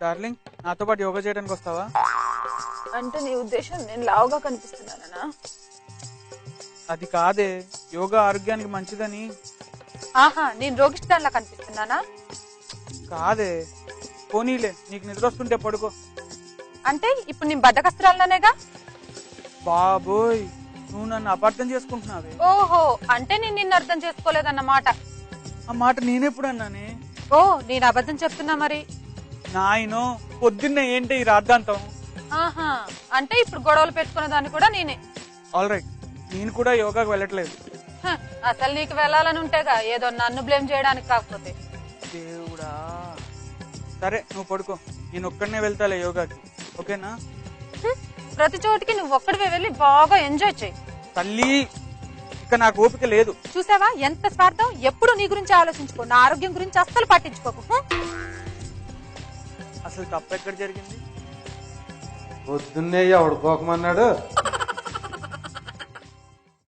Darling, నాతో పాటు యోగా చేయడానికి వస్తావా? అంటే నీ ఉద్దేశం నేను లావుగా కనిపిస్తున్నానా? అది కాదే, యోగా ఆరోగ్యానికి మంచిదని. ఆహా, నేను రోగిష్టాన్లా కనిపిస్తున్నానా? కాదే, పోనీలే, నీకు నిద్ర వస్తుంటే పడుకో. అంటే ఇప్పుడు నేను బద్దకస్త్రాలనేగా? బాబోయ్, నువ్వు నన్ను అపార్థం చేసుకుంటున్నావే. ఓహో, అంటే నేను నిన్ను అర్థం చేసుకోలేదన్నమాట. ఆ మాట నేనెప్పుడు అన్నానే? ఓ, నేను అబద్ధం చెప్తున్నా మరి. నాయనో, పొద్దున్నే ఏంటి ఈ రాద్ధాంతం? ఆహా, అంటే ఇప్పుడు గొడవలు పెట్టుకున్న దాన్ని కూడా నేనే. ఆల్ రైట్, నేను కూడా యోగాకి వెళ్ళట్లేదు. అసలు నీకు వెళ్ళాలని ఉంటేగా, ఏదో నన్ను బ్లేమ్ చేయడానికి కాకపోతే. దేవుడా, సరే నువ్వు పడుకో, నేను ఒక్కడనే వెళ్తాలే యోగాకి, ఓకేనా? ప్రతి చోటికి నువ్వు ఒక్కడివే వెళ్ళి బాగా ఎంజాయ్ చేయి. తల్లి, ఇక నాకు ఓపిక లేదు. చూసావా ఎంత స్వార్థం? ఎప్పుడు నీ గురించి ఆలోచించుకో, నా ఆరోగ్యం గురించి అస్సలు పట్టించుకోకు. అసలు తప్పు ఎక్కడ జరిగింది? పొద్దున్నే ఎవడు పోకమన్నాడు?